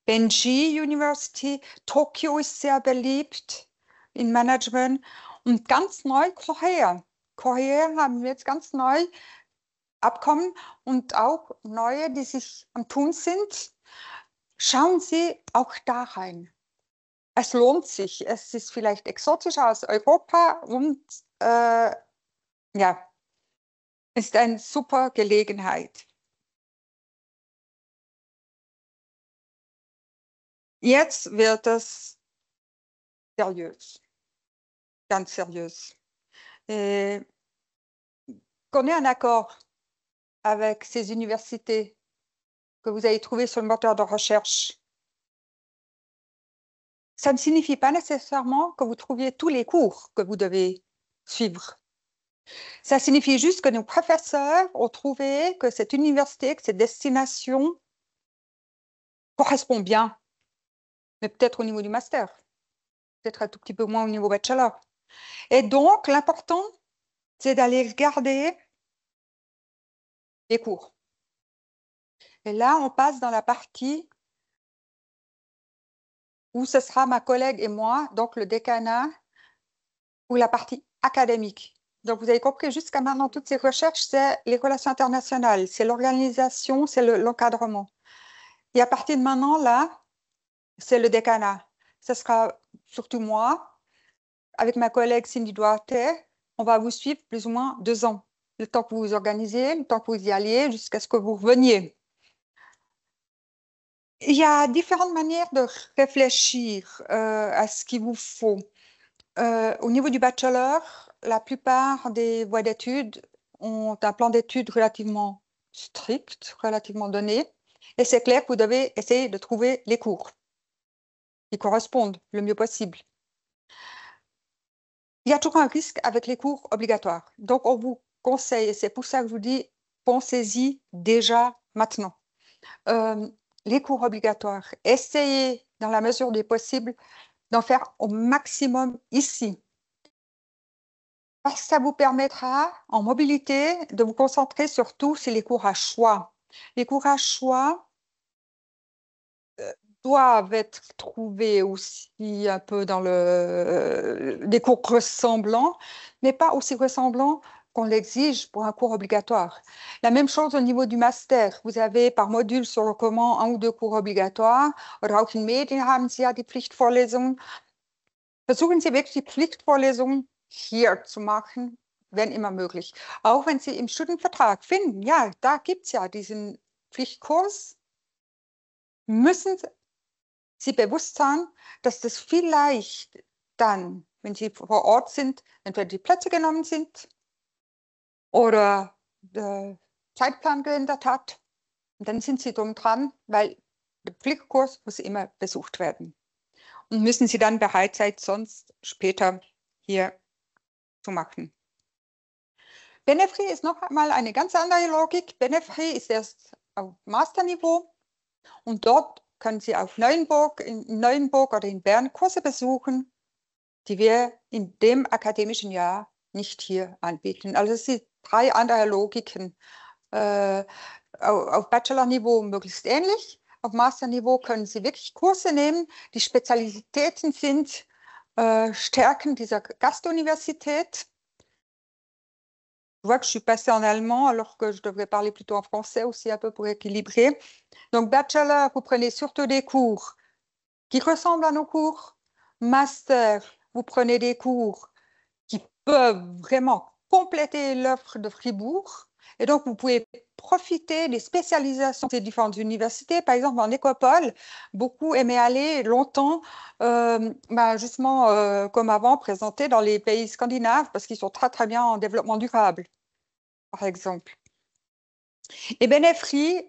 Speaker 13: Benji University, Tokio ist sehr beliebt in Management und ganz neu Korea. Korea haben wir jetzt ganz neu Abkommen und auch neue, die sich am Tun sind. Schauen Sie auch da rein. Es lohnt sich. Es ist vielleicht exotischer als Europa und ja, ist eine super Gelegenheit. Jetzt wird es seriös, ganz seriös. Qu'on ait un accord avec ces universités que vous avez trouvées sur le moteur de recherche, ça ne signifie pas nécessairement que vous trouviez tous les cours que vous devez suivre. Ça signifie juste que nos professeurs ont trouvé que cette université, que cette destination correspond bien, mais peut-être au niveau du master, peut-être un tout petit peu moins au niveau bachelor. Et donc, l'important, c'est d'aller regarder les cours. Et là, on passe dans la partie où ce sera ma collègue et moi, donc le décanat, ou la partie académique. Donc, vous avez compris, jusqu'à maintenant, toutes ces recherches, c'est les relations internationales, c'est l'organisation, c'est l'encadrement. Et à partir de maintenant, là, c'est le décanat. Ce sera surtout moi, avec ma collègue Cindy Duarte, on va vous suivre plus ou moins 2 ans. Le temps que vous vous organisez, le temps que vous y alliez, jusqu'à ce que vous reveniez. Il y a différentes manières de réfléchir à ce qu'il vous faut. Au niveau du bachelor, la plupart des voies d'études ont un plan d'études relativement strict, relativement donné. Et c'est clair que vous devez essayer de trouver les cours qui correspondent le mieux possible. Il y a toujours un risque avec les cours obligatoires. Donc, on vous conseille, et c'est pour ça que je vous dis, pensez-y déjà maintenant. Les cours obligatoires, essayez dans la mesure du possible, d'en faire au maximum ici. Parce que ça vous permettra, en mobilité, de vous concentrer surtout sur les cours à choix. Les cours à choix doivent être trouvés aussi un peu dans des cours ressemblants, mais pas aussi ressemblants qu'on l'exige pour un cours obligatoire. La même chose au niveau du master. Vous avez par module sur le comment 1 ou 2 cours obligatoires. Oder auch in Medien haben Sie ja die Pflichtvorlesungen. Versuchen Sie wirklich die Pflichtvorlesungen hier zu machen, wenn immer möglich. Auch wenn Sie im Studienvertrag finden, ja, da gibt es ja diesen Pflichtkurs, müssen Sie bewusst sein, dass das vielleicht dann, wenn Sie vor Ort sind, entweder die Plätze genommen sind oder der Zeitplan geändert hat. Und dann sind Sie dumm dran, weil der Pflichtkurs muss immer besucht werden. Und müssen Sie dann bereit sein, sonst später hier zu machen. Benefri ist noch einmal eine ganz andere Logik. Benefri ist erst auf Masterniveau und dort können Sie auf in Neuenburg oder in Bern Kurse besuchen, die wir in dem akademischen Jahr nicht hier anbieten. Also es sind 3 andere Logiken. Auf Bachelorniveau möglichst ähnlich. Auf Masterniveau können Sie wirklich Kurse nehmen, die Spezialitäten sind Stärken dieser Gastuniversität. Je vois que je suis passée en allemand alors que je devrais parler plutôt en français aussi un peu pour équilibrer. Donc bachelor, vous prenez surtout des cours qui ressemblent à nos cours. Master, vous prenez des cours qui peuvent vraiment compléter l'offre de Fribourg. Et donc, vous pouvez profiter des spécialisations des différentes universités. Par exemple, en écopole, beaucoup aimaient aller longtemps, justement, comme avant, présenter dans les pays scandinaves parce qu'ils sont très, très bien en développement durable, par exemple. Et Benefri,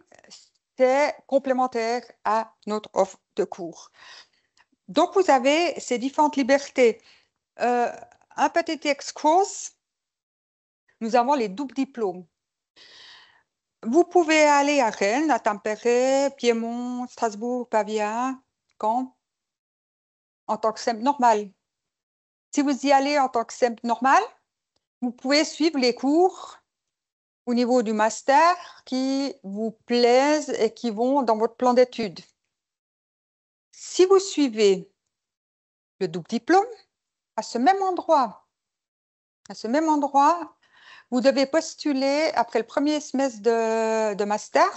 Speaker 13: c'est complémentaire à notre offre de cours. Donc, vous avez ces différentes libertés. Un petit excursus, nous avons les doubles diplômes. Vous pouvez aller à Rennes, à Tampere, Piémont, Strasbourg, Pavia, Caen, en tant que SEMP normal. Si vous y allez en tant que SEMP normal, vous pouvez suivre les cours au niveau du master qui vous plaisent et qui vont dans votre plan d'études. Si vous suivez le double diplôme, à ce même endroit, vous devez postuler après le premier semestre de master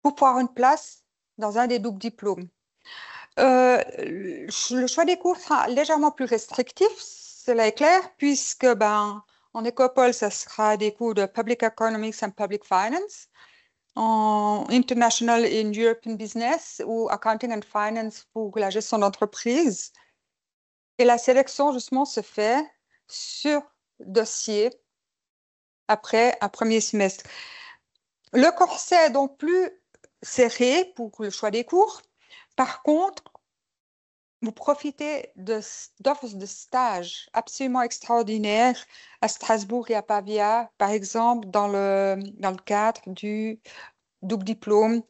Speaker 13: pour pouvoir une place dans un des doubles diplômes. Le choix des cours sera légèrement plus restrictif, cela est clair, puisque en écopole, ça sera des cours de Public Economics and Public Finance, en International in European Business ou Accounting and Finance pour la gestion d'entreprise. Et la sélection, justement, se fait sur dossier après un premier semestre. Le corset est donc plus serré pour le choix des cours. Par contre, vous profitez d'offres de stage absolument extraordinaires à Strasbourg et à Pavia, par exemple dans le cadre du double diplôme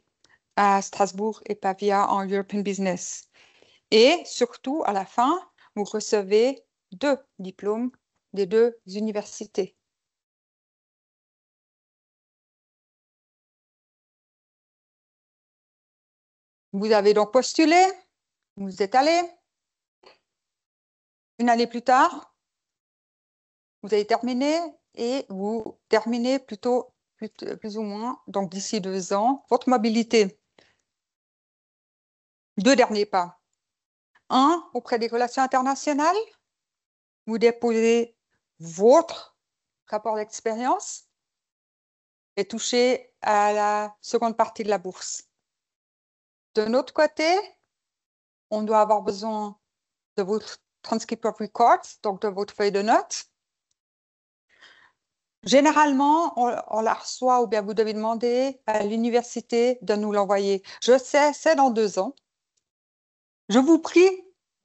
Speaker 13: à Strasbourg et Pavia en European Business. Et surtout, à la fin, vous recevez 2 diplômes des 2 universités. Vous avez donc postulé, vous êtes allé. Une année plus tard, vous avez terminé et vous terminez plutôt plus ou moins, donc d'ici 2 ans, votre mobilité. 2 derniers pas. 1, auprès des relations internationales, vous déposez votre rapport d'expérience et touchez à la seconde partie de la bourse. De notre côté, on doit avoir besoin de votre transcript of records, donc de votre feuille de notes. Généralement, on la reçoit ou bien vous devez demander à l'université de nous l'envoyer. Je sais, c'est dans 2 ans. Je vous prie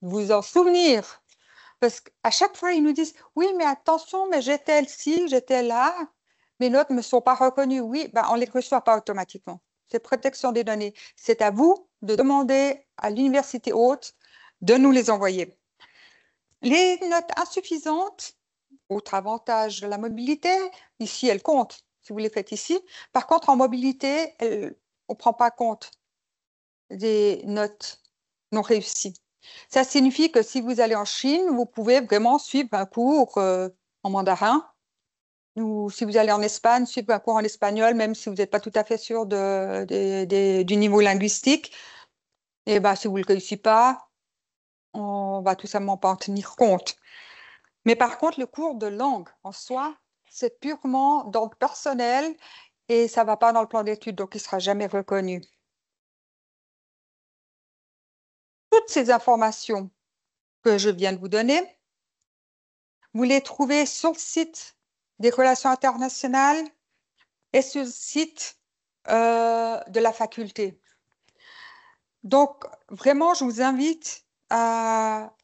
Speaker 13: de vous en souvenir. Parce qu'à chaque fois, ils nous disent « Oui, mais attention, mais j'étais ci, j'étais là. Mes notes ne me sont pas reconnues. » Oui, on ne les reçoit pas automatiquement. C'est protection des données. C'est à vous de demander à l'université hôte de nous les envoyer. Les notes insuffisantes, autre avantage de la mobilité, ici elles comptent si vous les faites ici. Par contre, en mobilité, on ne prend pas compte des notes non réussies. Ça signifie que si vous allez en Chine, vous pouvez vraiment suivre un cours en mandarin, ou si vous allez en Espagne, suivre un cours en espagnol, même si vous n'êtes pas tout à fait sûr du niveau linguistique. Et ben, si vous ne le réussissez pas, on va tout simplement pas en tenir compte. Mais par contre, le cours de langue en soi, c'est purement d'ordre personnel et ça ne va pas dans le plan d'études, donc il ne sera jamais reconnu. Toutes ces informations que je viens de vous donner, vous les trouvez sur le site des relations internationales et sur le site de la faculté. Donc, vraiment, je vous invite à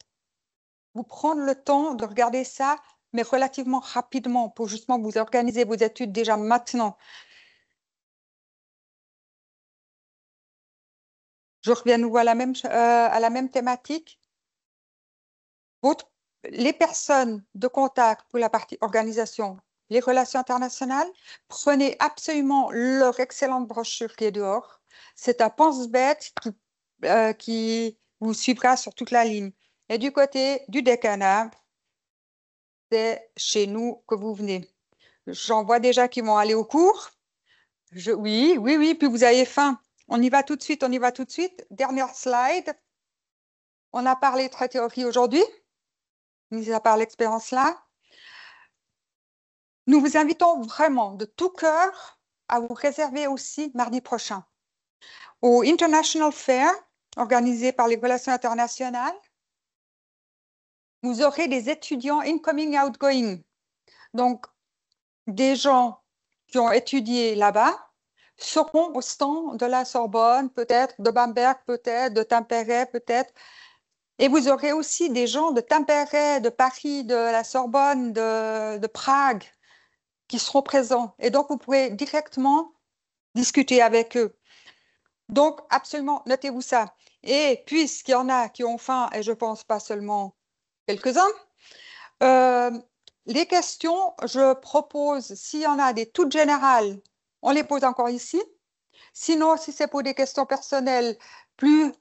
Speaker 13: vous prendre le temps de regarder ça, mais relativement rapidement, pour justement vous organiser vos études déjà maintenant. Je reviens à nouveau à la même thématique. Les personnes de contact pour la partie organisation, les relations internationales, prenez absolument leur excellente brochure qui est dehors. C'est un pense-bête qui vous suivra sur toute la ligne. Et du côté du décanat, c'est chez nous que vous venez. J'en vois déjà qui vont aller au cours. Oui, puis vous avez faim. On y va tout de suite, on y va tout de suite. Dernière slide. On a parlé très théorie aujourd'hui, mis à part l'expérience là. Nous vous invitons vraiment de tout cœur à vous réserver aussi mardi prochain au International Fair organisé par les relations internationales. Vous aurez des étudiants incoming, outgoing. Donc, des gens qui ont étudié là-bas seront au stand de la Sorbonne, peut-être, de Bamberg, peut-être, de Tampere, peut-être. Et vous aurez aussi des gens de Tampere, de Paris, de la Sorbonne, de Prague, qui seront présents. Et donc, vous pourrez directement discuter avec eux. Donc, absolument, notez-vous ça. Et puisqu'il y en a qui ont faim, et je pense pas seulement quelques-uns, les questions, je propose, s'il y en a des toutes générales, on les pose encore ici. Sinon, si c'est pour des questions personnelles plus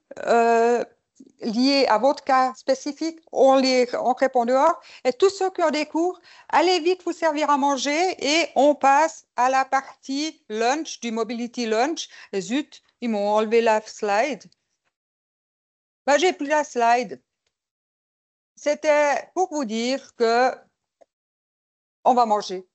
Speaker 13: liées à votre cas spécifique, on répond dehors. Et tous ceux qui ont des cours, allez vite vous servir à manger et on passe à la partie lunch, du Mobility Lunch. Et zut, ils m'ont enlevé la slide. Ben, j'ai plus la slide. C'était pour vous dire que on va manger.